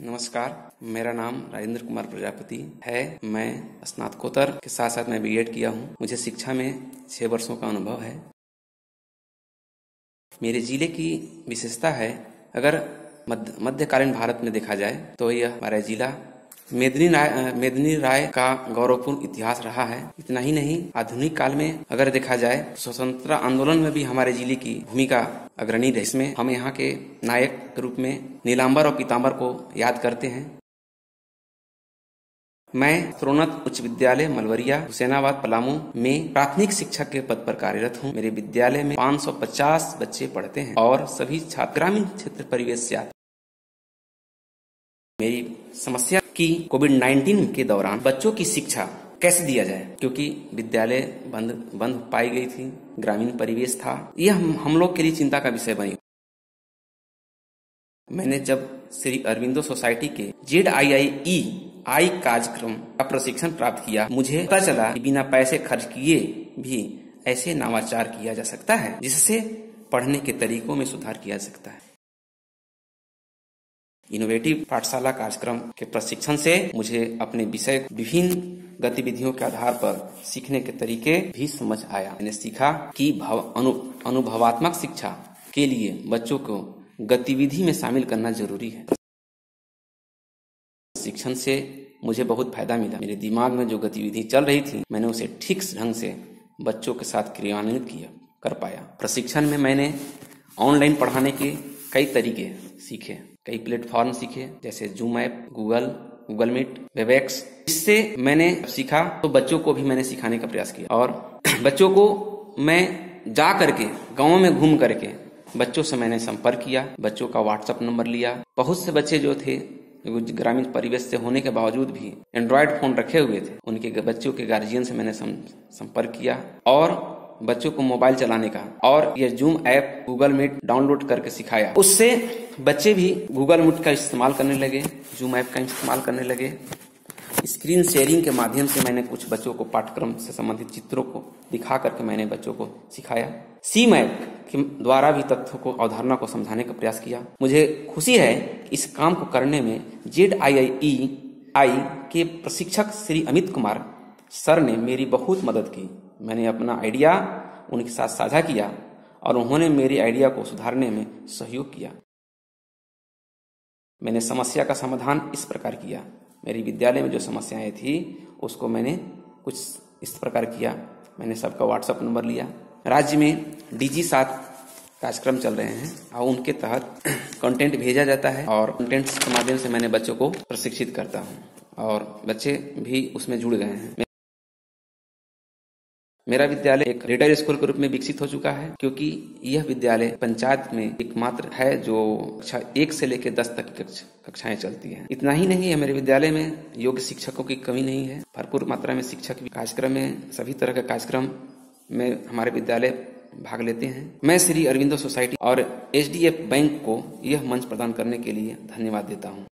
नमस्कार, मेरा नाम राजेंद्र कुमार प्रजापति है। मैं स्नातकोत्तर के साथ साथ मैं बीएड किया हूँ। मुझे शिक्षा में 6 वर्षों का अनुभव है। मेरे जिले की विशेषता है, अगर मध्यकालीन भारत में देखा जाए तो यह हमारा जिला मेदिनी राय का गौरवपूर्ण इतिहास रहा है। इतना ही नहीं, आधुनिक काल में अगर देखा जाए स्वतंत्रता आंदोलन में भी हमारे जिले की भूमिका अग्रणी रही। इसमें हम यहाँ के नायक के रूप में नीलांबर और पीतांबर को याद करते हैं। मैं प्रोन्नत उच्च विद्यालय मलवरिया हुसैनाबाद पलामू में प्राथमिक शिक्षक के पद पर कार्यरत हूँ। मेरे विद्यालय में 550 बच्चे पढ़ते हैं और सभी छात्र ग्रामीण क्षेत्र परिवेश से आते। मेरी समस्या कि कोविड-19 के दौरान बच्चों की शिक्षा कैसे दिया जाए, क्योंकि विद्यालय बंद पाई गई थी, ग्रामीण परिवेश था। यह हम लोग के लिए चिंता का विषय बनी। मैंने जब श्री अरविंदो सोसाइटी के ZIIE कार्यक्रम का प्रशिक्षण प्राप्त किया, मुझे पता चला कि बिना पैसे खर्च किए भी ऐसे नवाचार किया जा सकता है जिससे पढ़ने के तरीकों में सुधार किया जा सकता है। इनोवेटिव पाठशाला कार्यक्रम के प्रशिक्षण से मुझे अपने विषय विभिन्न गतिविधियों के आधार पर सीखने के तरीके भी समझ आया। मैंने सीखा कि अनुभवात्मक शिक्षा के लिए बच्चों को गतिविधि में शामिल करना जरूरी है। शिक्षण से मुझे बहुत फायदा मिला। मेरे दिमाग में जो गतिविधि चल रही थी, मैंने उसे ठीक ढंग से बच्चों के साथ क्रियान्वित कर पाया। प्रशिक्षण में मैंने ऑनलाइन पढ़ाने के कई तरीके सीखे, कई प्लेटफॉर्म सीखे, जैसे Zoom app, Google Meet, Webex. इससे मैंने सीखा तो बच्चों को भी मैंने सिखाने का प्रयास किया और बच्चों को मैं जा करके गाँव में घूम करके बच्चों से मैंने संपर्क किया, बच्चों का व्हाट्सएप नंबर लिया। बहुत से बच्चे जो थे ग्रामीण परिवेश से होने के बावजूद भी एंड्रॉयड फोन रखे हुए थे, उनके बच्चों के गार्जियन से मैंने संपर्क किया और बच्चों को मोबाइल चलाने का और ये Zoom app, Google Meet download करके सिखाया। उससे बच्चे भी गूगल मीट का इस्तेमाल करने लगे, जूम ऐप का इस्तेमाल करने लगे। स्क्रीन शेयरिंग के माध्यम से मैंने कुछ बच्चों को पाठ्यक्रम से संबंधित चित्रों को दिखा करके मैंने बच्चों को सिखाया। सी मैप के द्वारा भी तथ्यों को, अवधारणा को समझाने का प्रयास किया। मुझे खुशी है कि इस काम को करने में ZIIE के प्रशिक्षक श्री अमित कुमार सर ने मेरी बहुत मदद की। मैंने अपना आइडिया उनके साथ साझा किया और उन्होंने मेरे आइडिया को सुधारने में सहयोग किया। मैंने समस्या का समाधान इस प्रकार किया। मेरी विद्यालय में जो समस्याएं थी उसको मैंने कुछ इस प्रकार किया। मैंने सबका व्हाट्सएप नंबर लिया। राज्य में DG7 कार्यक्रम चल रहे हैं और उनके तहत कंटेंट भेजा जाता है और कंटेंट के माध्यम से मैंने बच्चों को प्रशिक्षित करता हूँ और बच्चे भी उसमें जुड़ गए हैं। मेरा विद्यालय एक रीडर स्कूल के रूप में विकसित हो चुका है, क्योंकि यह विद्यालय पंचायत में एकमात्र है जो कक्षा 1 से लेकर 10 तक की कक्षाएं चलती हैं। इतना ही नहीं है, मेरे विद्यालय में योग्य शिक्षकों की कमी नहीं है। भरपूर मात्रा में शिक्षक भी कार्यक्रम में, सभी तरह के कार्यक्रम में हमारे विद्यालय भाग लेते हैं। मैं श्री अरविंदो सोसाइटी और HDF बैंक को यह मंच प्रदान करने के लिए धन्यवाद देता हूँ।